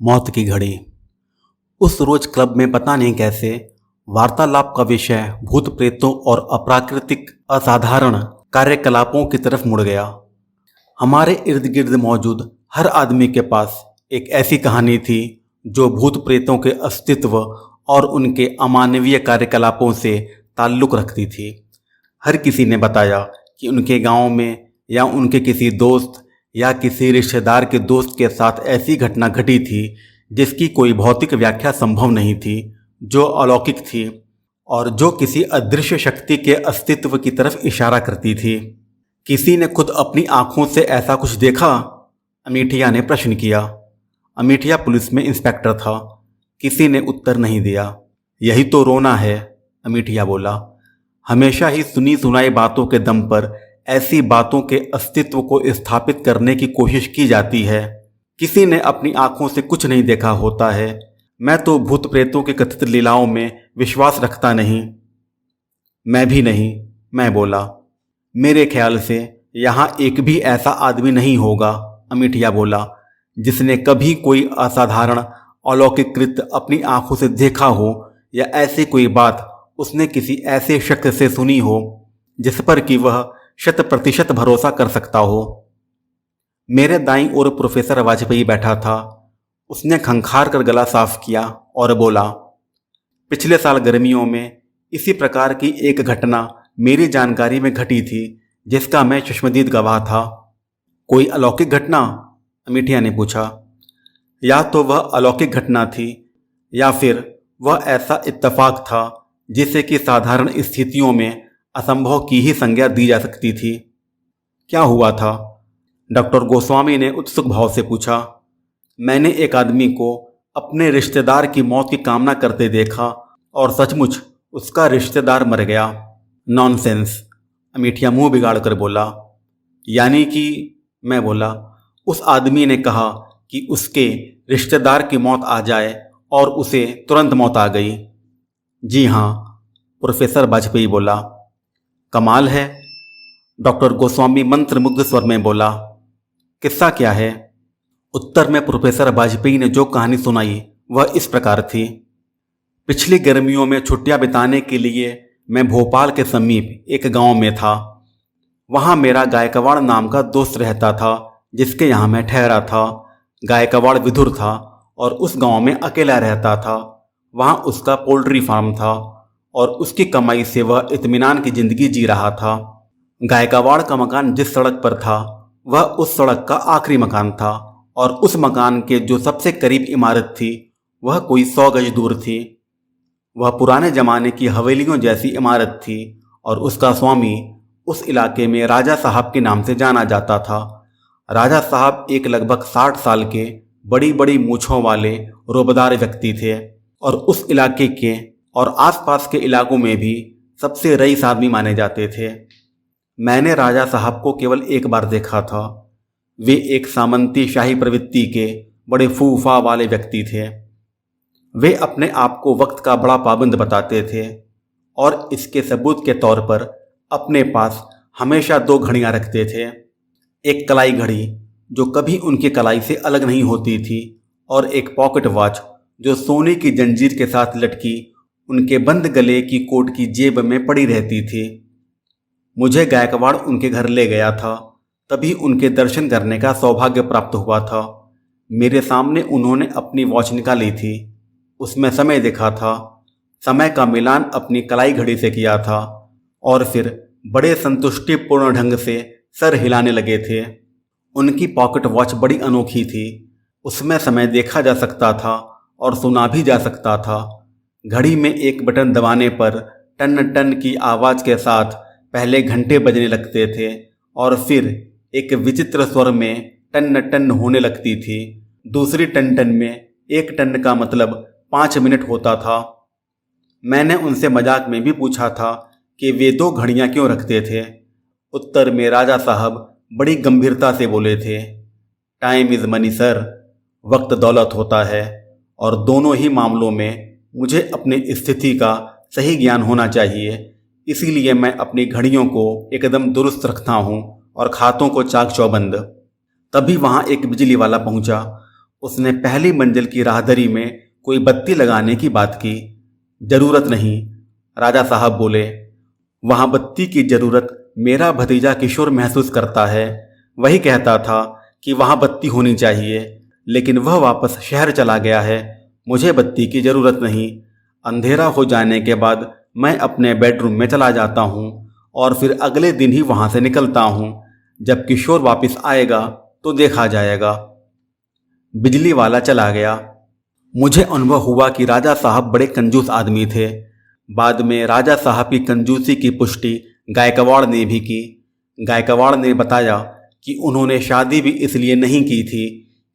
मौत की घड़ी। उस रोज क्लब में पता नहीं कैसे वार्तालाप का विषय भूत प्रेतों और अप्राकृतिक असाधारण कार्यकलापों की तरफ मुड़ गया। हमारे इर्द गिर्द मौजूद हर आदमी के पास एक ऐसी कहानी थी जो भूत प्रेतों के अस्तित्व और उनके अमानवीय कार्यकलापों से ताल्लुक़ रखती थी। हर किसी ने बताया कि उनके गांव में या उनके किसी दोस्त या किसी रिश्तेदार के दोस्त के साथ ऐसी घटना घटी थी जिसकी कोई भौतिक व्याख्या संभव नहीं थी, जो अलौकिक थी और जो किसी अदृश्य शक्ति के अस्तित्व की तरफ इशारा करती थी। किसी ने खुद अपनी आंखों से ऐसा कुछ देखा? अमीठिया ने प्रश्न किया। अमीठिया पुलिस में इंस्पेक्टर था। किसी ने उत्तर नहीं दिया। यही तो रोना है, अमीठिया बोला। हमेशा ही सुनी सुनाई बातों के दम पर ऐसी बातों के अस्तित्व को स्थापित करने की कोशिश की जाती है। किसी ने अपनी आंखों से कुछ नहीं देखा होता है। मैं तो भूत प्रेतों की कथित लीलाओं में विश्वास रखता नहीं। मैं भी नहीं, मैं बोला। मेरे ख्याल से यहाँ एक भी ऐसा आदमी नहीं होगा, अमीठिया बोला, जिसने कभी कोई असाधारण अलौकिक कृत्य अपनी आंखों से देखा हो या ऐसी कोई बात उसने किसी ऐसे शख्स से सुनी हो जिस पर कि वह 100% भरोसा कर सकता हो। मेरे दाईं ओर प्रोफेसर वाजपेयी बैठा था। उसने खंखार कर गला साफ किया और बोला, पिछले साल गर्मियों में इसी प्रकार की एक घटना मेरी जानकारी में घटी थी जिसका मैं चश्मदीद गवाह था। कोई अलौकिक घटना? अमीठिया ने पूछा। या तो वह अलौकिक घटना थी या फिर वह ऐसा इत्तेफाक था जिसे कि साधारण स्थितियों में असंभव की ही संज्ञा दी जा सकती थी। क्या हुआ था? डॉक्टर गोस्वामी ने उत्सुक भाव से पूछा। मैंने एक आदमी को अपने रिश्तेदार की मौत की कामना करते देखा और सचमुच उसका रिश्तेदार मर गया। नॉनसेंस, अमीठिया मुंह बिगाड़ कर बोला। यानी कि? मैं बोला। उस आदमी ने कहा कि उसके रिश्तेदार की मौत आ जाए और उसे तुरंत मौत आ गई। जी हाँ, प्रोफेसर वाजपेयी बोला। कमाल है, डॉक्टर गोस्वामी मंत्रमुग्ध स्वर में बोला। किस्सा क्या है? उत्तर में प्रोफेसर वाजपेयी ने जो कहानी सुनाई वह इस प्रकार थी। पिछली गर्मियों में छुट्टियां बिताने के लिए मैं भोपाल के समीप एक गांव में था। वहां मेरा गायकवाड़ नाम का दोस्त रहता था जिसके यहाँ मैं ठहरा था। गायकवाड़ विधुर था और उस गांव में अकेला रहता था। वहां उसका पोल्ट्री फार्म था और उसकी कमाई से वह इत्मीनान की जिंदगी जी रहा था। गायकवाड़ का मकान जिस सड़क पर था वह उस सड़क का आखिरी मकान था और उस मकान के जो सबसे करीब इमारत थी वह कोई 100 गज दूर थी। वह पुराने जमाने की हवेलियों जैसी इमारत थी और उसका स्वामी उस इलाके में राजा साहब के नाम से जाना जाता था। राजा साहब एक लगभग 60 साल के बड़ी बड़ी मूछों वाले रोबदार व्यक्ति थे और उस इलाके के और आसपास के इलाकों में भी सबसे रईस आदमी माने जाते थे। मैंने राजा साहब को केवल एक बार देखा था। वे एक सामंती शाही प्रवृत्ति के बड़े फूफा वाले व्यक्ति थे। वे अपने आप को वक्त का बड़ा पाबंद बताते थे और इसके सबूत के तौर पर अपने पास हमेशा 2 घड़ियां रखते थे। एक कलाई घड़ी जो कभी उनकी कलाई से अलग नहीं होती थी और एक पॉकेट वॉच जो सोने की जंजीर के साथ लटकी उनके बंद गले की कोट की जेब में पड़ी रहती थी। मुझे गायकवाड़ उनके घर ले गया था, तभी उनके दर्शन करने का सौभाग्य प्राप्त हुआ था। मेरे सामने उन्होंने अपनी वॉच निकाली थी। उसमें समय देखा था। समय का मिलान अपनी कलाई घड़ी से किया था और फिर बड़े संतुष्टिपूर्ण ढंग से सर हिलाने लगे थे। उनकी पॉकेट वॉच बड़ी अनोखी थी। उसमें समय देखा जा सकता था और सुना भी जा सकता था। घड़ी में एक बटन दबाने पर टन टन की आवाज़ के साथ पहले घंटे बजने लगते थे और फिर एक विचित्र स्वर में टन टन होने लगती थी। दूसरी टन टन में 1 टन का मतलब 5 मिनट होता था। मैंने उनसे मजाक में भी पूछा था कि वे 2 घड़ियां क्यों रखते थे। उत्तर में राजा साहब बड़ी गंभीरता से बोले थे, टाइम इज़ मनी सर, वक्त दौलत होता है और दोनों ही मामलों में मुझे अपनी स्थिति का सही ज्ञान होना चाहिए। इसीलिए मैं अपनी घड़ियों को एकदम दुरुस्त रखता हूँ और खातों को चाक चौबंद। तभी वहाँ एक बिजली वाला पहुँचा। उसने पहली मंजिल की राहदरी में कोई बत्ती लगाने की बात की। जरूरत नहीं, राजा साहब बोले। वहां बत्ती की जरूरत मेरा भतीजा किशोर महसूस करता है। वही कहता था कि वहां बत्ती होनी चाहिए, लेकिन वह वापस शहर चला गया है। मुझे बत्ती की जरूरत नहीं। अंधेरा हो जाने के बाद मैं अपने बेडरूम में चला जाता हूँ और फिर अगले दिन ही वहां से निकलता हूँ। जब किशोर वापस आएगा तो देखा जाएगा। बिजली वाला चला गया। मुझे अनुभव हुआ कि राजा साहब बड़े कंजूस आदमी थे। बाद में राजा साहब की कंजूसी की पुष्टि गायकवाड़ ने भी की। गायकवाड़ ने बताया कि उन्होंने शादी भी इसलिए नहीं की थी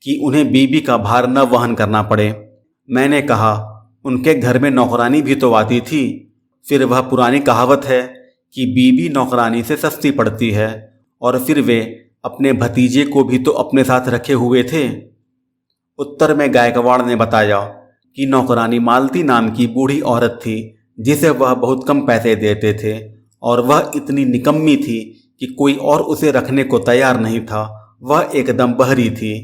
कि उन्हें बीबी का भार न वहन करना पड़े। मैंने कहा, उनके घर में नौकरानी भी तो आती थी। फिर वह पुरानी कहावत है कि बीबी नौकरानी से सस्ती पड़ती है, और फिर वे अपने भतीजे को भी तो अपने साथ रखे हुए थे। उत्तर में गायकवाड़ ने बताया कि नौकरानी मालती नाम की बूढ़ी औरत थी, जिसे वह बहुत कम पैसे देते थे, और वह इतनी निकम्मी थी कि कोई और उसे रखने को तैयार नहीं था। वह एकदम बहरी थी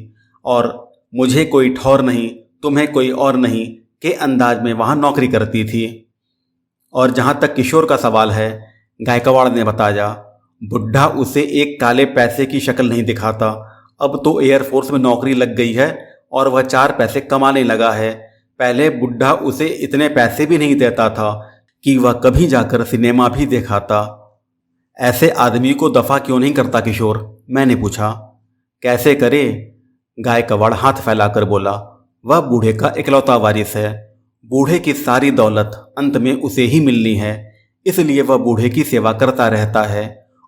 और मुझे कोई ठौर नहीं, तुम्हें कोई और नहीं के अंदाज में वहां नौकरी करती थी। और जहां तक किशोर का सवाल है, गायकवाड़ ने बताया, बुढ़ा उसे एक काले पैसे की शक्ल नहीं दिखाता। अब तो एयरफोर्स में नौकरी लग गई है और वह 4 पैसे कमाने लगा है। पहले बुढ़ा उसे इतने पैसे भी नहीं देता था कि वह कभी जाकर सिनेमा भी दिखाता। ऐसे आदमी को दफा क्यों नहीं करता किशोर? मैंने पूछा। कैसे करे? गायकवाड़ हाथ फैलाकर बोला, वह बूढ़े का इकलौता वारिस है। बूढ़े की सारी दौलत अंत में उसे ही मिलनी है, इसलिए वह बूढ़े की सेवा करता रहता है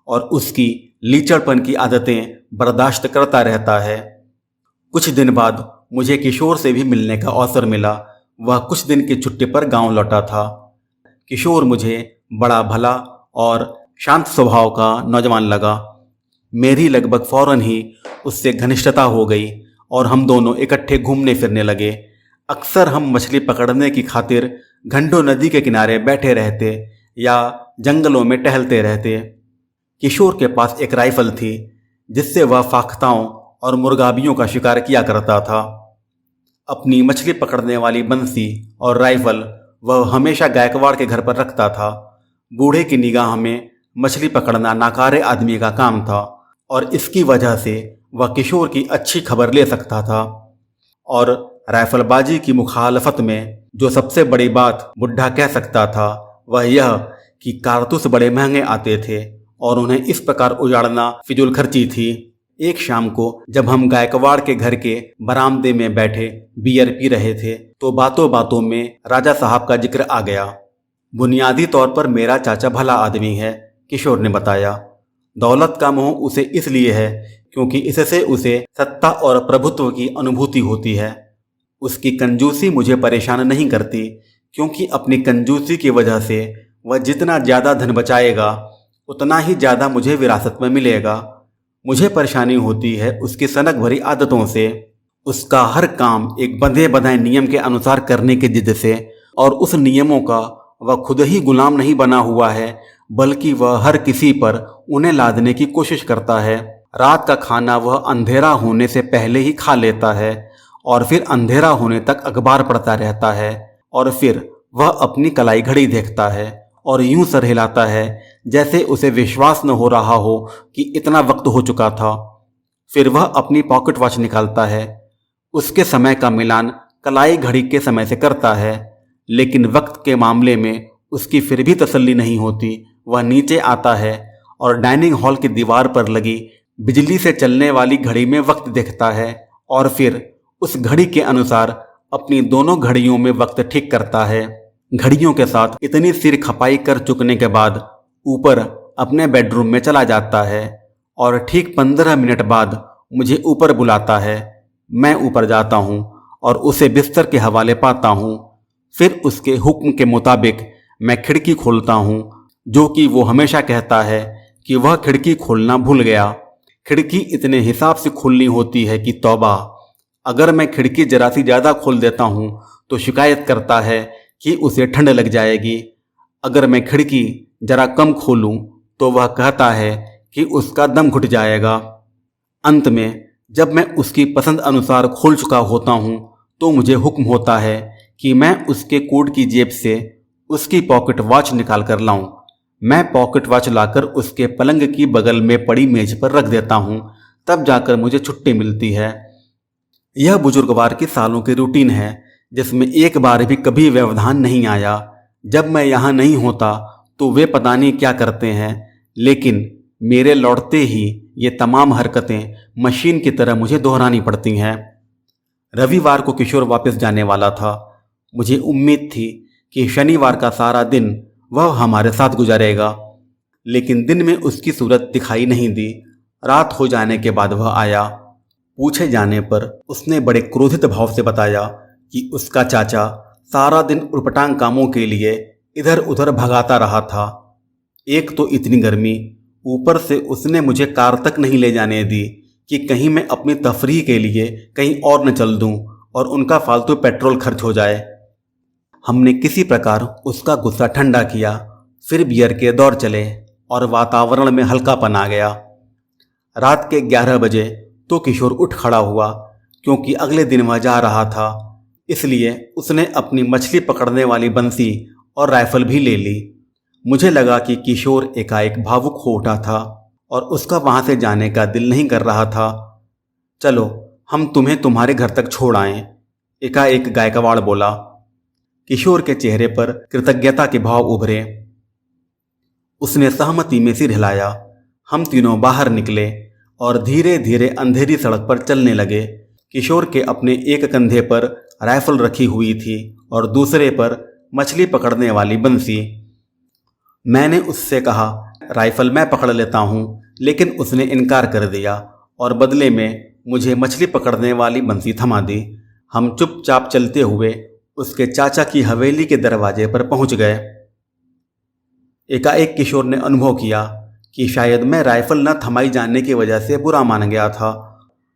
और उसकी लीचड़पन की आदतें बर्दाश्त करता रहता है। कुछ दिन बाद मुझे किशोर से भी मिलने का अवसर मिला। वह कुछ दिन की छुट्टी पर गांव लौटा था। किशोर मुझे बड़ा भला और शांत स्वभाव का नौजवान लगा। मेरी लगभग फौरन ही उससे घनिष्ठता हो गई और हम दोनों इकट्ठे घूमने फिरने लगे। अक्सर हम मछली पकड़ने की खातिर घंटों नदी के किनारे बैठे रहते या जंगलों में टहलते रहते। किशोर के पास एक राइफल थी, जिससे वह फाख्ताओं और मुर्गाबियों का शिकार किया करता था। अपनी मछली पकड़ने वाली बंसी और राइफल वह हमेशा गायकवाड़ के घर पर रखता था। बूढ़े की निगाह में मछली पकड़ना नाकारे आदमी का काम था और इसकी वजह से वह किशोर की अच्छी खबर ले सकता था। और राइफलबाजी की मुखालफत में जो सबसे बड़ी बात बुढ़ा कह सकता था, वह यह कि कारतूस बड़े महंगे आते थे और उन्हें इस प्रकार उजाड़ना फिजूल खर्ची थी। एक शाम को जब हम गायकवाड़ के घर के बरामदे में बैठे बियर पी रहे थे, तो बातों बातों में राजा साहब का जिक्र आ गया। बुनियादी तौर पर मेरा चाचा भला आदमी है, किशोर ने बताया। दौलत का मोह उसे इसलिए है क्योंकि इससे उसे सत्ता और प्रभुत्व की अनुभूति होती है। उसकी कंजूसी मुझे परेशान नहीं करती, क्योंकि अपनी कंजूसी की वजह से वह जितना ज़्यादा धन बचाएगा उतना ही ज़्यादा मुझे विरासत में मिलेगा। मुझे परेशानी होती है उसकी सनक भरी आदतों से, उसका हर काम एक बंधे बंधाए नियम के अनुसार करने की जिद से, और उस नियमों का वह खुद ही गुलाम नहीं बना हुआ है, बल्कि वह हर किसी पर उन्हें लादने की कोशिश करता है। रात का खाना वह अंधेरा होने से पहले ही खा लेता है और फिर अंधेरा होने तक अखबार पढ़ता रहता है, और फिर वह अपनी कलाई घड़ी देखता है और यूं सर हिलाता है जैसे उसे विश्वास न हो रहा हो कि इतना वक्त हो चुका था। फिर वह अपनी पॉकेट वॉच निकालता है। उसके समय का मिलान कलाई घड़ी के समय से करता है, लेकिन वक्त के मामले में उसकी फिर भी तसल्ली नहीं होती। वह नीचे आता है और डाइनिंग हॉल की दीवार पर लगी बिजली से चलने वाली घड़ी में वक्त देखता है और फिर उस घड़ी के अनुसार अपनी दोनों घड़ियों में वक्त ठीक करता है। घड़ियों के साथ इतनी सिर खपाई कर चुकने के बाद ऊपर अपने बेडरूम में चला जाता है और ठीक 15 मिनट बाद मुझे ऊपर बुलाता है। मैं ऊपर जाता हूँ और उसे बिस्तर के हवाले पाता हूँ। फिर उसके हुक्म के मुताबिक मैं खिड़की खोलता हूँ, जो कि वो हमेशा कहता है कि वह खिड़की खोलना भूल गया। खिड़की इतने हिसाब से खोलनी होती है कि तौबा! अगर मैं खिड़की जरा सी ज़्यादा खोल देता हूँ तो शिकायत करता है कि उसे ठंड लग जाएगी। अगर मैं खिड़की जरा कम खोलूं तो वह कहता है कि उसका दम घुट जाएगा। अंत में जब मैं उसकी पसंद अनुसार खोल चुका होता हूँ तो मुझे हुक्म होता है कि मैं उसके कोट की जेब से उसकी पॉकेट वॉच निकाल कर लाऊं। मैं पॉकेट वॉच लाकर उसके पलंग की बगल में पड़ी मेज पर रख देता हूँ, तब जाकर मुझे छुट्टी मिलती है। यह बुजुर्गवार की सालों की रूटीन है जिसमें एक बार भी कभी व्यवधान नहीं आया। जब मैं यहाँ नहीं होता तो वे पता नहीं क्या करते हैं, लेकिन मेरे लौटते ही ये तमाम हरकतें मशीन की तरह मुझे दोहरानी पड़ती हैं। रविवार को किशोर वापस जाने वाला था। मुझे उम्मीद थी कि शनिवार का सारा दिन वह हमारे साथ गुजारेगा, लेकिन दिन में उसकी सूरत दिखाई नहीं दी। रात हो जाने के बाद वह आया। पूछे जाने पर उसने बड़े क्रोधित भाव से बताया कि उसका चाचा सारा दिन उटपटांग कामों के लिए इधर उधर भगाता रहा था। एक तो इतनी गर्मी, ऊपर से उसने मुझे कार तक नहीं ले जाने दी कि कहीं मैं अपनी तफरीह के लिए कहीं और न चल दूं और उनका फालतू पेट्रोल खर्च हो जाए। हमने किसी प्रकार उसका गुस्सा ठंडा किया, फिर बियर के दौर चले और वातावरण में हल्कापन आ गया। रात के 11 बजे तो किशोर उठ खड़ा हुआ, क्योंकि अगले दिन वह जा रहा था। इसलिए उसने अपनी मछली पकड़ने वाली बंसी और राइफल भी ले ली। मुझे लगा कि किशोर एकाएक भावुक हो उठा था और उसका वहां से जाने का दिल नहीं कर रहा था। चलो, हम तुम्हें तुम्हारे घर तक छोड़ आएं, एकाएक गायकवाड़ बोला। किशोर के चेहरे पर कृतज्ञता के भाव उभरे। उसने सहमति में सिर हिलाया। हम तीनों बाहर निकले और धीरे धीरे अंधेरी सड़क पर चलने लगे। किशोर के अपने एक कंधे पर राइफल रखी हुई थी और दूसरे पर मछली पकड़ने वाली बंसी। मैंने उससे कहा, राइफल मैं पकड़ लेता हूँ, लेकिन उसने इनकार कर दिया और बदले में मुझे मछली पकड़ने वाली बंसी थमा दी। हम चुपचाप चलते हुए उसके चाचा की हवेली के दरवाजे पर पहुंच गए। एकाएक किशोर ने अनुभव किया कि शायद मैं राइफल न थमाई जाने की वजह से बुरा मान गया था।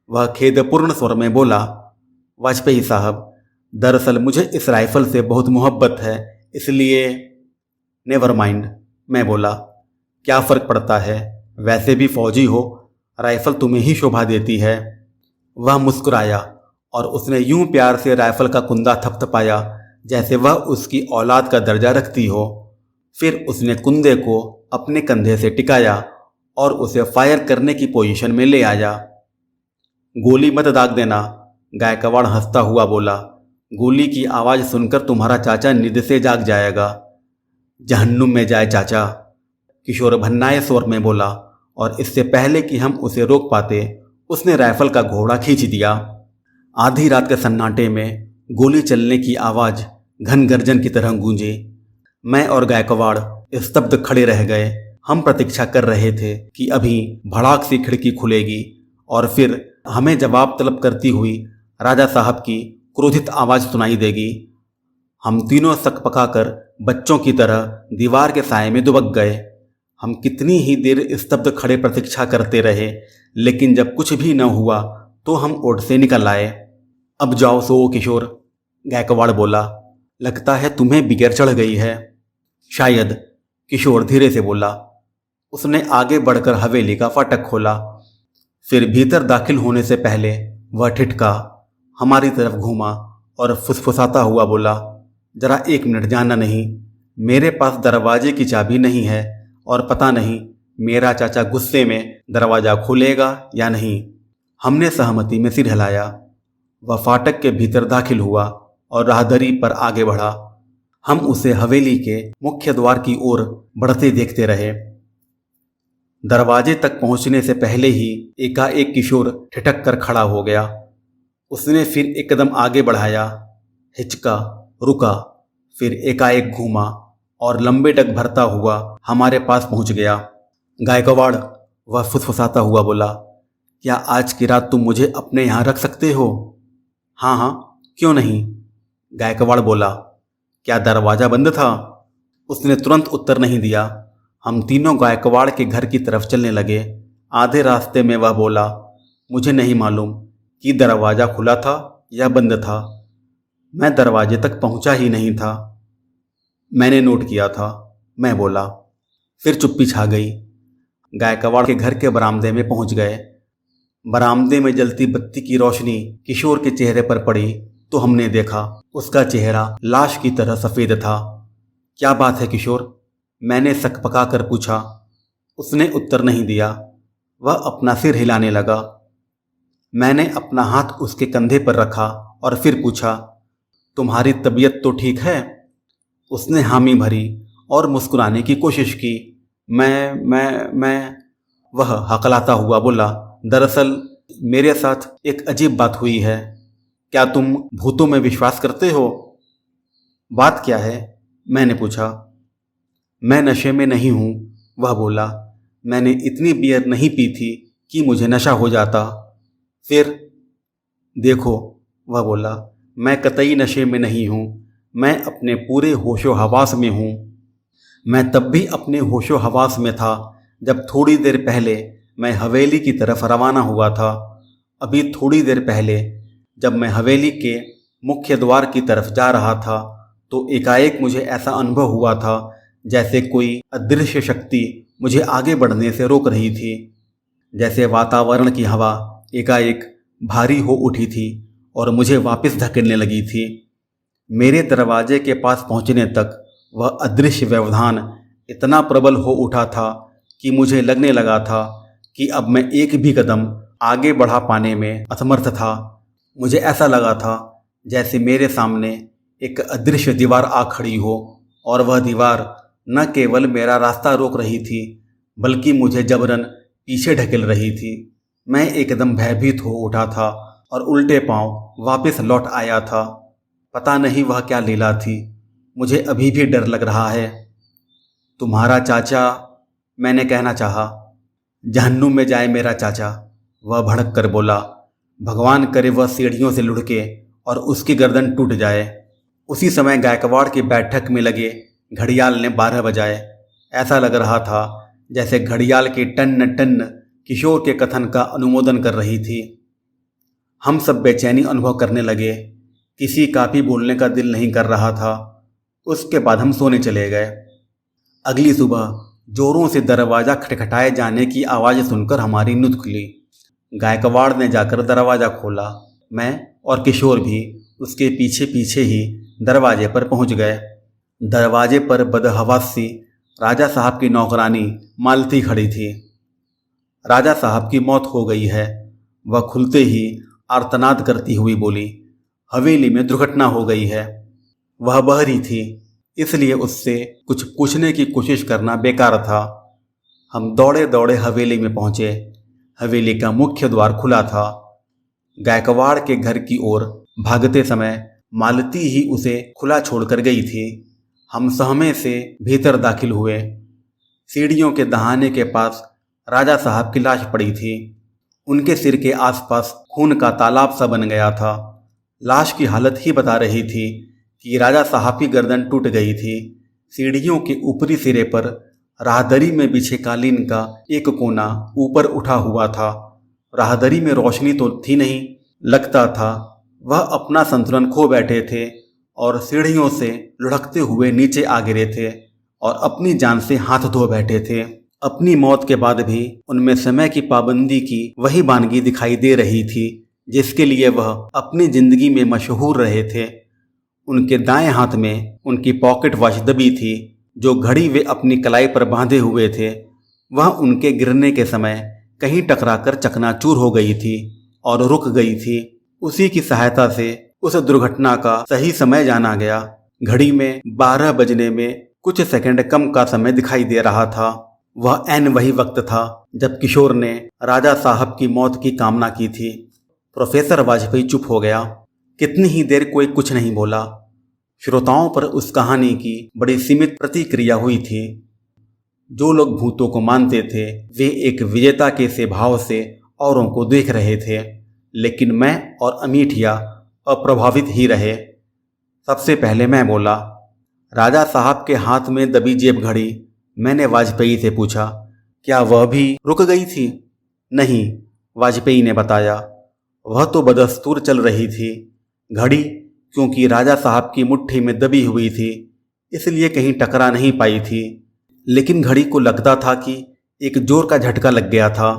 वह खेदपूर्ण स्वर में बोला, वाजपेयी साहब, दरअसल मुझे इस राइफल से बहुत मोहब्बत है, इसलिए। नेवर माइंड, मैं बोला, क्या फ़र्क पड़ता है, वैसे भी फौजी हो, राइफल तुम्हें ही शोभा देती है। वह मुस्कुराया और उसने यूं प्यार से राइफल का कुंदा थपथपाया जैसे वह उसकी औलाद का दर्जा रखती हो। फिर उसने कुंदे को अपने कंधे से टिकाया और उसे फायर करने की पोजीशन में ले आया। गोली मत दाग देना, गायकवाड़ हंसता हुआ बोला। गोली की आवाज़ सुनकर तुम्हारा चाचा नींद से जाग जाएगा। जहन्नुम में जाए चाचा, किशोर भन्नाए स्वर में बोला, और इससे पहले कि हम उसे रोक पाते उसने राइफल का घोड़ा खींच दिया। आधी रात के सन्नाटे में गोली चलने की आवाज़ घन गर्जन की तरह गूंजी। मैं और गायकवाड़ स्तब्ध खड़े रह गए। हम प्रतीक्षा कर रहे थे कि अभी भड़ाक सी खिड़की खुलेगी और फिर हमें जवाब तलब करती हुई राजा साहब की क्रोधित आवाज़ सुनाई देगी। हम तीनों सकपकाकर बच्चों की तरह दीवार के साए में दुबक गए। हम कितनी ही देर स्तब्ध खड़े प्रतीक्षा करते रहे, लेकिन जब कुछ भी न हुआ तो हम ओट से निकल आए। अब जाओ सो किशोर, गायकवाड़ बोला। लगता है तुम्हें बिगैर चढ़ गई है। शायद, किशोर धीरे से बोला। उसने आगे बढ़कर हवेली का फाटक खोला। फिर भीतर दाखिल होने से पहले वह ठिठका, हमारी तरफ घूमा और फुसफुसाता हुआ बोला, जरा 1 मिनट जानना नहीं, मेरे पास दरवाजे की चाबी नहीं है और पता नहीं मेरा चाचा गुस्से में दरवाज़ा खोलेगा या नहीं। हमने सहमति में सिर हिलाया। वह फाटक के भीतर दाखिल हुआ और राहदरी पर आगे बढ़ा। हम उसे हवेली के मुख्य द्वार की ओर बढ़ते देखते रहे। दरवाजे तक पहुंचने से पहले ही एकाएक किशोर ठिठक कर खड़ा हो गया। उसने फिर एकदम आगे बढ़ाया, हिचका, रुका, फिर एकाएक घूमा और लंबे डग भरता हुआ हमारे पास पहुंच गया। गायकवाड़, वह फुसफुसाता हुआ बोला, क्या आज की रात तुम मुझे अपने यहाँ रख सकते हो? हाँ हाँ, क्यों नहीं, गायकवाड़ बोला। क्या दरवाज़ा बंद था? उसने तुरंत उत्तर नहीं दिया। हम तीनों गायकवाड़ के घर की तरफ चलने लगे। आधे रास्ते में वह बोला, मुझे नहीं मालूम कि दरवाज़ा खुला था या बंद था। मैं दरवाजे तक पहुंचा ही नहीं था। मैंने नोट किया था, मैं बोला। फिर चुप्पी छा गई। गायकवाड़ के घर के बरामदे में पहुंच गए। बरामदे में जलती बत्ती की रोशनी किशोर के चेहरे पर पड़ी तो हमने देखा उसका चेहरा लाश की तरह सफ़ेद था। क्या बात है किशोर? मैंने सकपका कर पूछा। उसने उत्तर नहीं दिया। वह अपना सिर हिलाने लगा। मैंने अपना हाथ उसके कंधे पर रखा और फिर पूछा, तुम्हारी तबीयत तो ठीक है? उसने हामी भरी और मुस्कुराने की कोशिश की। मैं वह हकलाता हुआ बोला, दरअसल मेरे साथ एक अजीब बात हुई है। क्या तुम भूतों में विश्वास करते हो? बात क्या है? मैंने पूछा। मैं नशे में नहीं हूँ, वह बोला। मैंने इतनी बियर नहीं पी थी कि मुझे नशा हो जाता। फिर देखो, वह बोला, मैं कतई नशे में नहीं हूँ। मैं अपने पूरे होशो हवास में हूँ। मैं तब भी अपने होशो हवास में था जब थोड़ी देर पहले मैं हवेली की तरफ रवाना हुआ था। अभी थोड़ी देर पहले जब मैं हवेली के मुख्य द्वार की तरफ जा रहा था तो एकाएक मुझे ऐसा अनुभव हुआ था जैसे कोई अदृश्य शक्ति मुझे आगे बढ़ने से रोक रही थी। जैसे वातावरण की हवा एकाएक भारी हो उठी थी और मुझे वापस धकेलने लगी थी। मेरे दरवाजे के पास पहुंचने तक वह अदृश्य व्यवधान इतना प्रबल हो उठा था कि मुझे लगने लगा था कि अब मैं एक भी कदम आगे बढ़ा पाने में असमर्थ था। मुझे ऐसा लगा था जैसे मेरे सामने एक अदृश्य दीवार आ खड़ी हो और वह दीवार न केवल मेरा रास्ता रोक रही थी बल्कि मुझे जबरन पीछे ढकेल रही थी। मैं एकदम भयभीत हो उठा था और उल्टे पांव वापस लौट आया था। पता नहीं वह क्या लीला थी। मुझे अभी भी डर लग रहा है। तुम्हारा चाचा, मैंने कहना चाहा। जहन्नुम में जाए मेरा चाचा, वह भड़क कर बोला। भगवान करे वह सीढ़ियों से लुढ़के और उसकी गर्दन टूट जाए। उसी समय गायकवाड़ की बैठक में लगे घड़ियाल ने 12 बजाए। ऐसा लग रहा था जैसे घड़ियाल की टन टन किशोर के कथन का अनुमोदन कर रही थी। हम सब बेचैनी अनुभव करने लगे। किसी का भी बोलने का दिल नहीं कर रहा था। उसके बाद हम सोने चले गए। अगली सुबह जोरों से दरवाज़ा खटखटाए जाने की आवाज़ सुनकर हमारी नींद खुली। गायकवाड़ ने जाकर दरवाज़ा खोला। मैं और किशोर भी उसके पीछे पीछे ही दरवाजे पर पहुंच गए। दरवाजे पर बदहवास सी राजा साहब की नौकरानी मालती खड़ी थी। राजा साहब की मौत हो गई है, वह खुलते ही आर्तनाद करती हुई बोली। हवेली में दुर्घटना हो गई है। वह बहरी थी, इसलिए उससे कुछ पूछने की कोशिश करना बेकार था। हम दौड़े दौड़े हवेली में पहुंचे। हवेली का मुख्य द्वार खुला था। गायकवाड़ के घर की ओर भागते समय मालती ही उसे खुला छोड़कर गई थी। हम सहमे से भीतर दाखिल हुए। सीढ़ियों के दहाने के पास राजा साहब की लाश पड़ी थी। उनके सिर के आसपास खून का तालाब सा बन गया था। लाश की हालत ही बता रही थी कि राजा साहब की गर्दन टूट गई थी। सीढ़ियों के ऊपरी सिरे पर राहदरी में बिछे कालीन का एक कोना ऊपर उठा हुआ था। राहदरी में रोशनी तो थी नहीं। लगता था वह अपना संतुलन खो बैठे थे और सीढ़ियों से लुढ़कते हुए नीचे आ गिरे थे और अपनी जान से हाथ धो बैठे थे। अपनी मौत के बाद भी उनमें समय की पाबंदी की वही वानगी दिखाई दे रही थी जिसके लिए वह अपनी जिंदगी में मशहूर रहे थे। उनके दाएं हाथ में उनकी पॉकेट वॉच दबी थी। जो घड़ी वे अपनी कलाई पर बांधे हुए थे वह उनके गिरने के समय कहीं टकराकर चकनाचूर हो गई थी और रुक गई थी। उसी की सहायता से उस दुर्घटना का सही समय जाना गया। घड़ी में 12 बजने में कुछ सेकंड कम का समय दिखाई दे रहा था। वह ऐन वही वक्त था जब किशोर ने राजा साहब की मौत की कामना की थी। प्रोफेसर वाजपेयी चुप हो गया। कितनी ही देर कोई कुछ नहीं बोला। श्रोताओं पर उस कहानी की बड़ी सीमित प्रतिक्रिया हुई थी। जो लोग भूतों को मानते थे वे एक विजेता के से भाव से औरों को देख रहे थे, लेकिन मैं और अमीठिया अप्रभावित ही रहे। सबसे पहले मैं बोला, राजा साहब के हाथ में दबी जेब घड़ी। मैंने वाजपेयी से पूछा, क्या वह भी रुक गई थी? नहीं, वाजपेयी ने बताया, वह तो बदस्तूर चल रही थी। घड़ी क्योंकि राजा साहब की मुट्ठी में दबी हुई थी इसलिए कहीं टकरा नहीं पाई थी, लेकिन घड़ी को लगता था कि एक जोर का झटका लग गया था।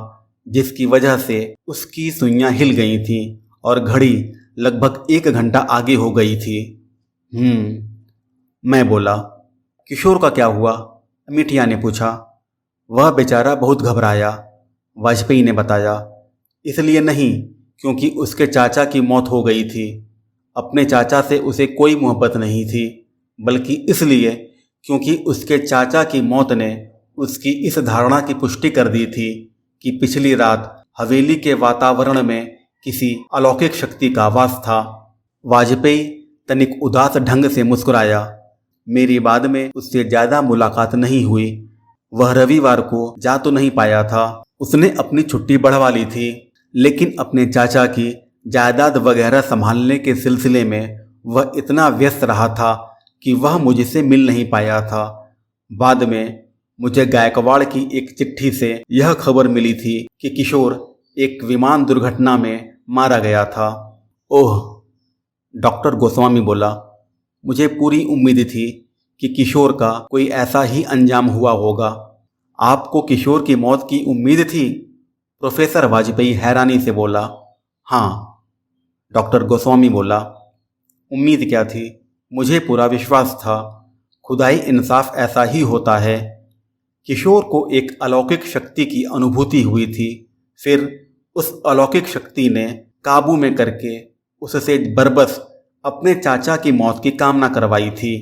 जिसकी वजह से उसकी सुइयां हिल गई थीं और घड़ी लगभग 1 घंटा आगे हो गई थी। मैं बोला। किशोर का क्या हुआ? मिठिया ने पूछा। वह बेचारा बहुत घबराया, वाजपेयी ने बताया। इसलिए नहीं क्योंकि उसके चाचा की मौत हो गई थी। अपने चाचा से उसे कोई मोहब्बत नहीं थी, बल्कि इसलिए क्योंकि उसके चाचा की मौत ने उसकी इस धारणा की पुष्टि कर दी थी कि पिछली रात हवेली के वातावरण में किसी अलौकिक शक्ति का वास था। वाजपेयी तनिक उदास ढंग से मुस्कुराया। मेरी बाद में उससे ज़्यादा मुलाकात नहीं हुई। वह रविवार को जा तो नहीं पाया था। उसने अपनी छुट्टी बढ़वा ली थी, लेकिन अपने चाचा की जायदाद वगैरह संभालने के सिलसिले में वह इतना व्यस्त रहा था कि वह मुझसे मिल नहीं पाया था। बाद में मुझे गायकवाड़ की एक चिट्ठी से यह खबर मिली थी कि किशोर एक विमान दुर्घटना में मारा गया था। ओह, डॉक्टर गोस्वामी बोला। मुझे पूरी उम्मीद थी कि किशोर का कोई ऐसा ही अंजाम हुआ होगा। आपको किशोर की मौत की उम्मीद थी? प्रोफेसर वाजपेयी हैरानी से बोला। हाँ, डॉक्टर गोस्वामी बोला। उम्मीद क्या थी? मुझे पूरा विश्वास था। खुदाई इंसाफ ऐसा ही होता है। किशोर को एक अलौकिक शक्ति की अनुभूति हुई थी। फिर उस अलौकिक शक्ति ने काबू में करके उससे बरबस अपने चाचा की मौत की कामना करवाई थी।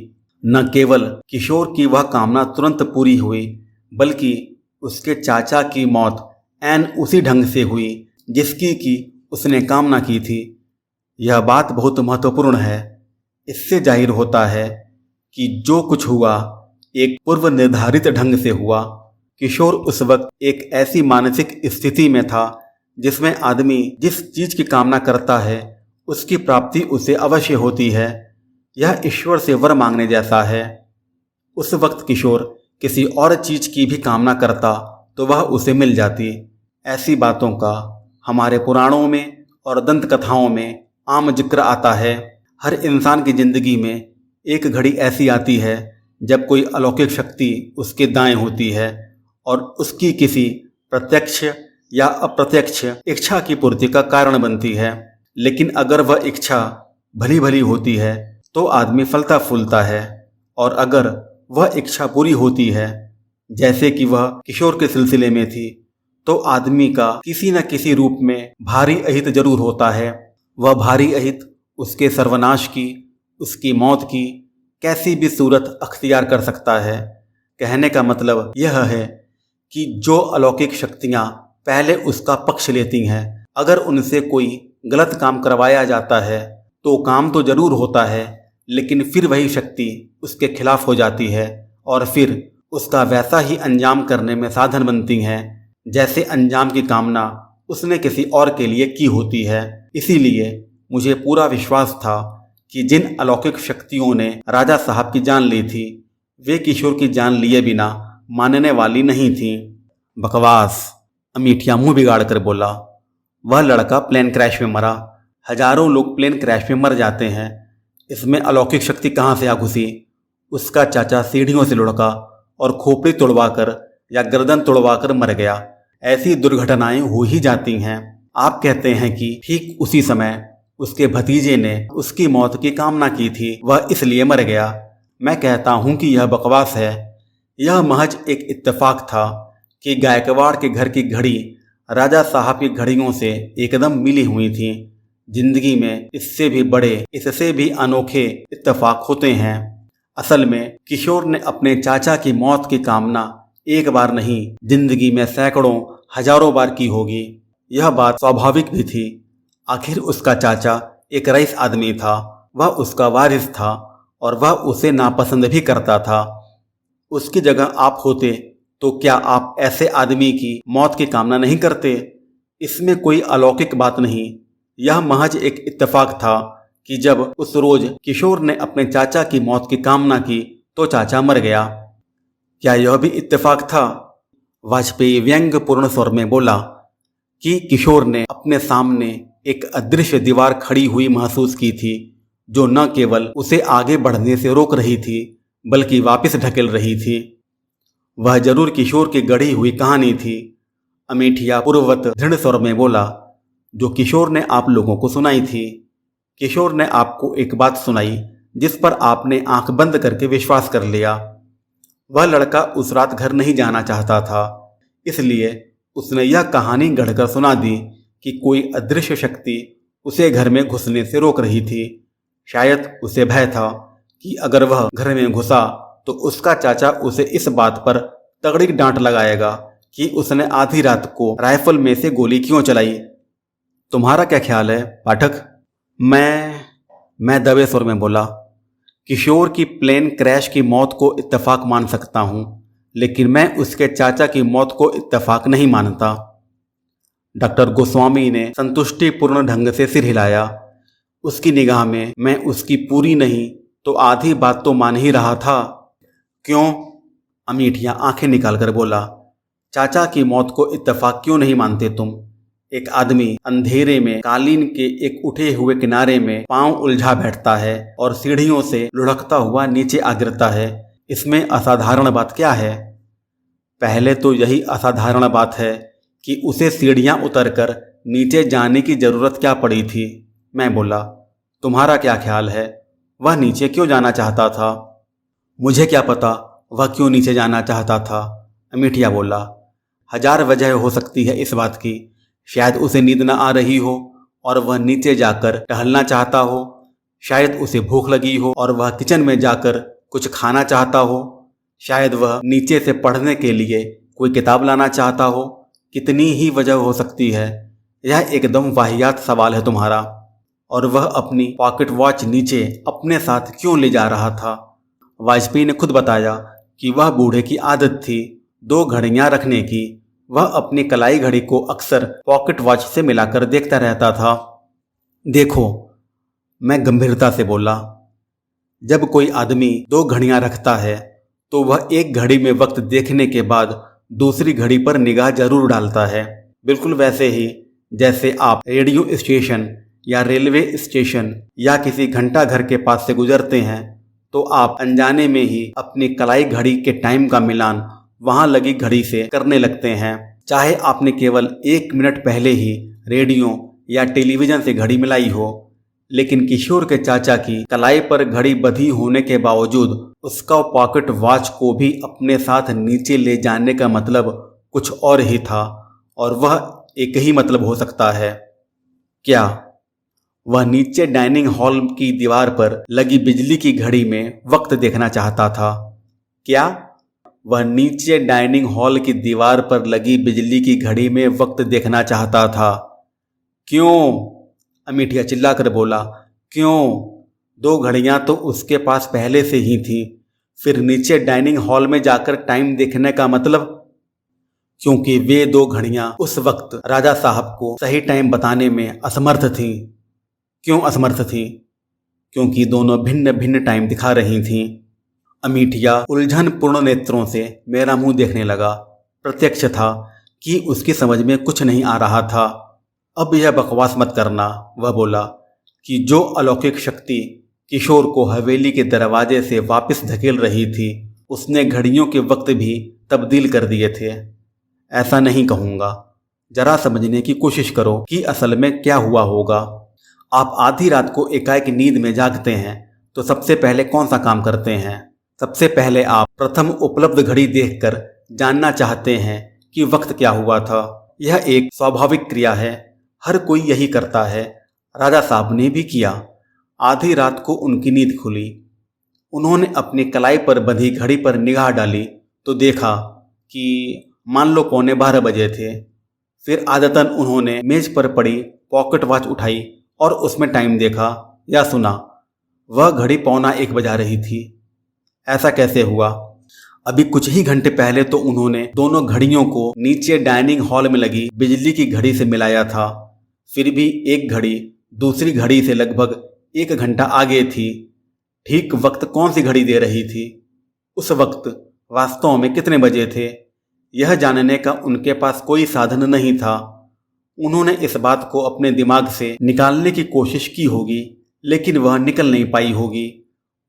न केवल किशोर की वह कामना तुरंत पूरी हुई, बल्कि उसके चाचा की मौत ऐन उसी ढंग से हुई जिसकी कि उसने कामना की थी। यह बात बहुत महत्वपूर्ण है। इससे जाहिर होता है कि जो कुछ हुआ एक पूर्व निर्धारित ढंग से हुआ। किशोर उस वक्त एक ऐसी मानसिक स्थिति में था जिसमें आदमी जिस चीज की कामना करता है उसकी प्राप्ति उसे अवश्य होती है। यह ईश्वर से वर मांगने जैसा है। उस वक्त किशोर किसी और चीज की भी कामना करता तो वह उसे मिल जाती। ऐसी बातों का हमारे पुराणों में और दंत कथाओं में आम जिक्र आता है। हर इंसान की जिंदगी में एक घड़ी ऐसी आती है जब कोई अलौकिक शक्ति उसके दाएं होती है और उसकी किसी प्रत्यक्ष या अप्रत्यक्ष इच्छा की पूर्ति का कारण बनती है। लेकिन अगर वह इच्छा भली भली होती है तो आदमी फलता फूलता है, और अगर वह इच्छा पूरी होती है, जैसे कि वह किशोर के सिलसिले में थी, तो आदमी का किसी न किसी रूप में भारी अहित जरूर होता है। वह भारी अहित उसके सर्वनाश की, उसकी मौत की कैसी भी सूरत अख्तियार कर सकता है। कहने का मतलब यह है कि जो अलौकिक शक्तियाँ पहले उसका पक्ष लेती हैं, अगर उनसे कोई गलत काम करवाया जाता है तो काम तो जरूर होता है, लेकिन फिर वही शक्ति उसके खिलाफ हो जाती है और फिर उसका वैसा ही अंजाम करने में साधन बनती हैं जैसे अंजाम की कामना उसने किसी और के लिए की होती है। इसीलिए मुझे पूरा विश्वास था कि जिन अलौकिक शक्तियों ने राजा साहब की जान ली थी, वे किशोर की जान लिए बिना मानने वाली नहीं थीं। बकवास, अमीठिया मुंह बिगाड़ कर बोला। वह लड़का प्लेन क्रैश में मरा। हजारों लोग प्लेन क्रैश में मर जाते हैं, इसमें अलौकिक शक्ति कहाँ से आ घुसी? उसका चाचा सीढ़ियों से लुढ़का और खोपड़ी तोड़वाकर या गर्दन तोड़वाकर मर गया। ऐसी दुर्घटनाएं हो ही जाती हैं। आप कहते हैं कि ठीक उसी समय उसके भतीजे ने उसकी मौत की कामना की थी, वह इसलिए मर गया। मैं कहता हूं कि यह बकवास है। यह महज एक इत्तेफाक था कि गायकवाड़ के घर की घड़ी राजा साहब की घड़ियों से एकदम मिली हुई थी। जिंदगी में इससे भी बड़े, इससे भी अनोखे इत्तेफाक होते हैं। असल में किशोर ने अपने चाचा की मौत की कामना एक बार नहीं, जिंदगी में सैकड़ों हजारों बार की होगी। यह बात स्वाभाविक भी थी। आखिर उसका चाचा एक रईस आदमी था, वह उसका वारिस था और वह उसे नापसंद भी करता था। उसकी जगह आप होते तो क्या आप ऐसे आदमी की मौत की कामना नहीं करते? इसमें कोई अलौकिक बात नहीं। यह महज एक इत्तेफाक था कि जब उस रोज किशोर ने अपने चाचा की मौत की कामना की तो चाचा मर गया। क्या यह भी इत्तेफाक था? वाजपेयी व्यंग्यपूर्ण स्वर में बोला कि किशोर ने अपने सामने एक अदृश्य दीवार खड़ी हुई महसूस की थी, जो न केवल उसे आगे बढ़ने से रोक रही थी बल्कि वापस ढकेल रही थी। वह जरूर किशोर की गढ़ी हुई कहानी थी। अमेठिया पूर्ववत दृढ़ स्वर में बोला, जो किशोर ने आप लोगों को सुनाई थी। किशोर ने आपको एक बात सुनाई जिस पर आपने आंख बंद करके विश्वास कर लिया। वह लड़का उस रात घर नहीं जाना चाहता था, इसलिए उसने यह कहानी गढ़कर सुना दी कि कोई अदृश्य शक्ति उसे घर में घुसने से रोक रही थी। शायद उसे भय था कि अगर वह घर में घुसा तो उसका चाचा उसे इस बात पर तगड़ी डांट लगाएगा कि उसने आधी रात को राइफल में से गोली क्यों चलाई। तुम्हारा क्या ख्याल है पाठक? मैं दबे स्वर में बोला, किशोर की प्लेन क्रैश की मौत को इत्तेफाक मान सकता हूं, लेकिन मैं उसके चाचा की मौत को इत्तेफाक नहीं मानता। डॉक्टर गोस्वामी ने संतुष्टिपूर्ण ढंग से सिर हिलाया। उसकी निगाह में मैं उसकी पूरी नहीं तो आधी बात तो मान ही रहा था। क्यों? अमेठिया आंखें निकालकर बोला, चाचा की मौत को इत्तेफाक क्यों नहीं मानते तुम? एक आदमी अंधेरे में कालीन के एक उठे हुए किनारे में पांव उलझा बैठता है और सीढ़ियों से लुढ़कता हुआ नीचे आ गिरता है। इसमें असाधारण बात क्या है? पहले तो यही असाधारण बात है कि उसे सीढ़ियां उतरकर नीचे जाने की जरूरत क्या पड़ी थी। मैं बोला, तुम्हारा क्या ख्याल है? वह नीचे क्यों जाना चाहता था? मुझे क्या पता वह क्यों नीचे जाना चाहता था, अमेठिया बोला। हजार वजह हो सकती है इस बात की। शायद उसे नींद न आ रही हो और वह नीचे जाकर टहलना चाहता हो। शायद उसे भूख लगी हो और वह किचन में जाकर कुछ खाना चाहता हो। शायद वह नीचे से पढ़ने के लिए कोई किताब लाना चाहता हो। कितनी ही वजह हो सकती है। यह एकदम वाहियात सवाल है तुम्हारा। और वह अपनी पॉकेट वॉच नीचे अपने साथ क्यों ले जा रहा था? वाजपेयी ने खुद बताया कि वह बूढ़े की आदत थी 2 घड़ियां रखने की। वह अपनी कलाई घड़ी को अक्सर पॉकेट वॉच से मिलाकर देखता रहता था। देखो, मैं गंभीरता से बोला, जब कोई आदमी 2 घड़ियां रखता है तो वह एक घड़ी में वक्त देखने के बाद दूसरी घड़ी पर निगाह जरूर डालता है। बिल्कुल वैसे ही जैसे आप रेडियो स्टेशन या रेलवे स्टेशन या किसी घंटा घर के पास से गुजरते हैं तो आप अनजाने में ही अपनी कलाई घड़ी के टाइम का मिलान वहां लगी घड़ी से करने लगते हैं, चाहे आपने केवल 1 मिनट पहले ही रेडियो या टेलीविजन से घड़ी मिलाई हो। लेकिन किशोर के चाचा की कलाई पर घड़ी बंधी होने के बावजूद उसका पॉकेट वॉच को भी अपने साथ नीचे ले जाने का मतलब कुछ और ही था, और वह एक ही मतलब हो सकता है। क्या वह नीचे डाइनिंग हॉल की दीवार पर लगी बिजली की घड़ी में वक्त देखना चाहता था? क्या वह नीचे डाइनिंग हॉल की दीवार पर लगी बिजली की घड़ी में वक्त देखना चाहता था? क्यों? अमेठिया चिल्लाकर बोला, क्यों? 2 घड़ियां तो उसके पास पहले से ही थी। फिर नीचे डाइनिंग हॉल में जाकर टाइम देखने का मतलब? क्योंकि वे 2 घड़ियां उस वक्त राजा साहब को सही टाइम बताने में असमर्थ थीं। क्यों असमर्थ थीं? क्योंकि दोनों भिन्न भिन्न टाइम दिखा रही थीं। अमेठिया उलझन पूर्ण नेत्रों से मेरा मुंह देखने लगा। प्रत्यक्ष था कि उसकी समझ में कुछ नहीं आ रहा था। अब यह बकवास मत करना, वह बोला, कि जो अलौकिक शक्ति किशोर को हवेली के दरवाजे से वापस धकेल रही थी उसने घड़ियों के वक्त भी तब्दील कर दिए थे। ऐसा नहीं कहूँगा। जरा समझने की कोशिश करो कि असल में क्या हुआ होगा। आप आधी रात को एकाएक नींद में जागते हैं तो सबसे पहले कौन सा काम करते हैं? सबसे पहले आप प्रथम उपलब्ध घड़ी देखकर जानना चाहते हैं कि वक्त क्या हुआ था। यह एक स्वाभाविक क्रिया है, हर कोई यही करता है। राजा साहब ने भी किया। आधी रात को उनकी नींद खुली। उन्होंने अपनी कलाई पर बंधी घड़ी पर निगाह डाली तो देखा कि मान लो 11:15 बजे थे। फिर आदतन उन्होंने मेज पर पड़ी पॉकेट वॉच उठाई और उसमें टाइम देखा या सुना। वह घड़ी 1:15 बजा रही थी। ऐसा कैसे हुआ? अभी कुछ ही घंटे पहले तो उन्होंने दोनों घड़ियों को नीचे डाइनिंग हॉल में लगी बिजली की घड़ी से मिलाया था। फिर भी एक घड़ी दूसरी घड़ी से लगभग 1 घंटा आगे थी। ठीक वक्त कौन सी घड़ी दे रही थी? उस वक्त वास्तव में कितने बजे थे? यह जानने का उनके पास कोई साधन नहीं था। उन्होंने इस बात को अपने दिमाग से निकालने की कोशिश की होगी, लेकिन वह निकल नहीं पाई होगी।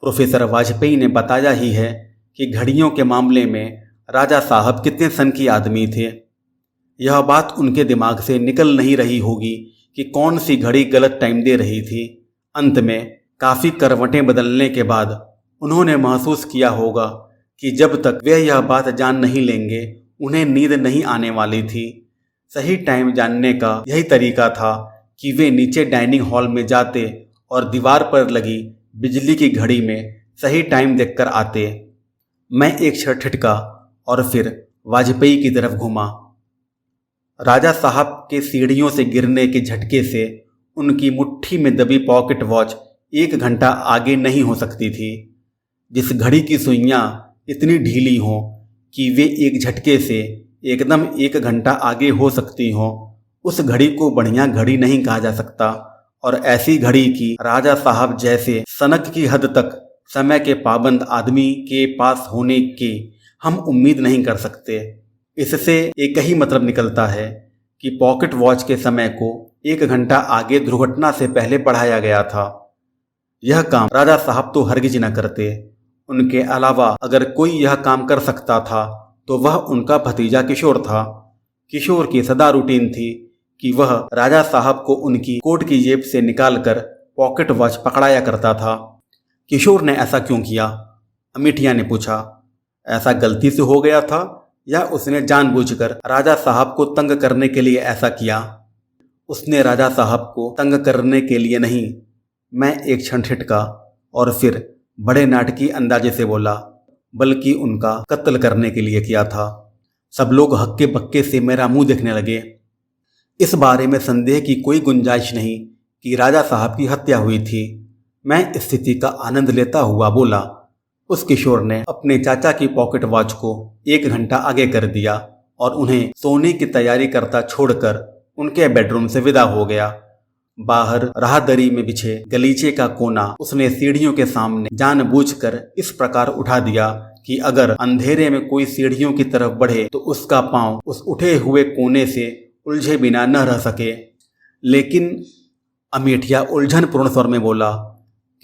प्रोफेसर वाजपेयी ने बताया ही है कि घड़ियों के मामले में राजा साहब कितने सन की आदमी थे। यह बात उनके दिमाग से निकल नहीं रही होगी कि कौन सी घड़ी गलत टाइम दे रही थी। अंत में काफ़ी करवटें बदलने के बाद उन्होंने महसूस किया होगा कि जब तक वे यह बात जान नहीं लेंगे उन्हें नींद नहीं आने वाली थी। सही टाइम जानने का यही तरीका था कि वे नीचे डाइनिंग हॉल में जाते और दीवार पर लगी बिजली की घड़ी में सही टाइम देखकर आते। मैं एक क्षण ठिठका और फिर वाजपेयी की तरफ घूमा। राजा साहब के सीढ़ियों से गिरने के झटके से उनकी मुट्ठी में दबी पॉकेट वॉच 1 घंटा आगे नहीं हो सकती थी। जिस घड़ी की सुइयां इतनी ढीली हों कि वे एक झटके से एकदम 1 घंटा आगे हो सकती हों, उस घड़ी को बढ़िया घड़ी नहीं कहा जा सकता। और ऐसी घड़ी की राजा साहब जैसे सनक की हद तक समय के पाबंद आदमी के पास होने की हम उम्मीद नहीं कर सकते। इससे एक ही मतलब निकलता है कि पॉकेट वॉच के समय को 1 घंटा आगे दुर्घटना से पहले बढ़ाया गया था। यह काम राजा साहब तो हरगिज न करते। उनके अलावा अगर कोई यह काम कर सकता था तो वह उनका भतीजा किशोर था। किशोर की सदा रूटीन थी कि वह राजा साहब को उनकी कोट की जेब से निकालकर पॉकेट वॉच पकड़ाया करता था। किशोर ने ऐसा क्यों किया? अमिठिया ने पूछा। ऐसा गलती से हो गया था या उसने जानबूझकर राजा साहब को तंग करने के लिए ऐसा किया? उसने राजा साहब को तंग करने के लिए नहीं। मैं एक क्षण ठिठका और फिर बड़े नाटकी अंदाजे से बोला, बल्कि उनका कत्ल करने के लिए किया था। सब लोग हक्के बक्के से मेरा मुंह देखने लगे। इस बारे में संदेह की कोई गुंजाइश नहीं कि राजा साहब की हत्या हुई थी। मैं स्थिति का आनंद लेता हुआ बोला। उस किशोर ने अपने चाचा की पॉकेट वॉच को 1 घंटा आगे कर दिया और उन्हें सोने की तैयारी करता छोड़कर उनके बेडरूम से विदा हो गया। बाहर राहदरी में बिछे गलीचे का कोना उसने सीढ़ियों के सामने जानबूझकर इस प्रकार उठा दिया कि अगर अंधेरे में कोई सीढ़ियों की तरफ बढ़े तो उसका पांव उस उठे हुए कोने से उलझे बिना न रह सके। लेकिन अमिठिया उलझनपूर्ण स्वर में बोला,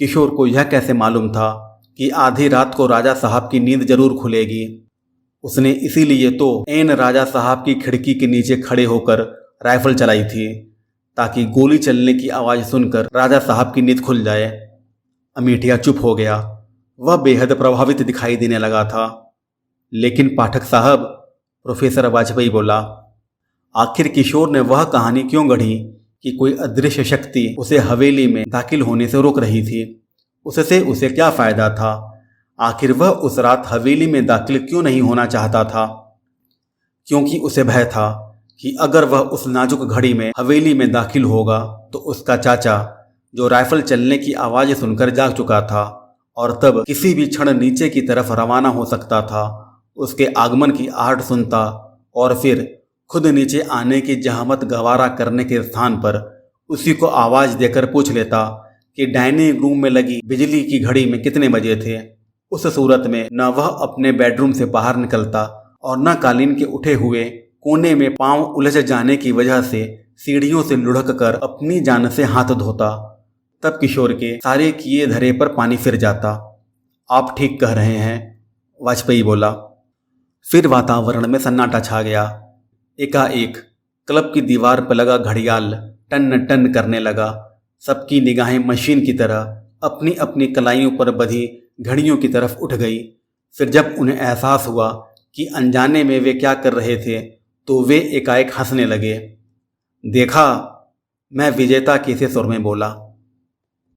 किशोर को यह कैसे मालूम था कि आधी रात को राजा साहब की नींद जरूर खुलेगी? उसने इसीलिए तो ऐन राजा साहब की खिड़की के नीचे खड़े होकर राइफल चलाई थी ताकि गोली चलने की आवाज़ सुनकर राजा साहब की नींद खुल जाए। अमिठिया चुप हो गया। वह बेहद प्रभावित दिखाई देने लगा था। लेकिन पाठक साहब, प्रोफेसर वाजपेयी बोला, आखिर किशोर ने वह कहानी क्यों गढ़ी कि कोई अदृश्य शक्ति उसे हवेली में दाखिल होने से रोक रही थी? उससे उसे क्या फायदा था? आखिर वह उस रात हवेली में दाखिल क्यों नहीं होना चाहता था? क्योंकि उसे भय था कि अगर वह उस नाजुक घड़ी में हवेली में दाखिल होगा तो उसका चाचा, जो राइफल चलने की आवाज़ सुनकर जाग चुका था और तब किसी भी क्षण नीचे की तरफ रवाना हो सकता था, उसके आगमन की आहट सुनता और फिर खुद नीचे आने की जहमत गवारा करने के स्थान पर उसी को आवाज़ देकर पूछ लेता कि डाइनिंग रूम में लगी बिजली की घड़ी में कितने बजे थे। उस सूरत में न वह अपने बेडरूम से बाहर निकलता और न कालीन के उठे हुए कोने में पांव उलझ जाने की वजह से सीढ़ियों से लुढ़क कर अपनी जान से हाथ धोता। तब किशोर के सारे किए धरे पर पानी फिर जाता। आप ठीक कह रहे हैं, वाजपेयी बोला। फिर वातावरण में सन्नाटा छा गया। एकाएक क्लब की दीवार पर लगा घड़ियाल टन टन करने लगा। सबकी निगाहें मशीन की तरह अपनी अपनी कलाइयों पर बधी घड़ियों की तरफ उठ गई। फिर जब उन्हें एहसास हुआ कि अनजाने में वे क्या कर रहे थे तो वे एकाएक हंसने लगे। देखा, मैं विजेता के से सुर में बोला।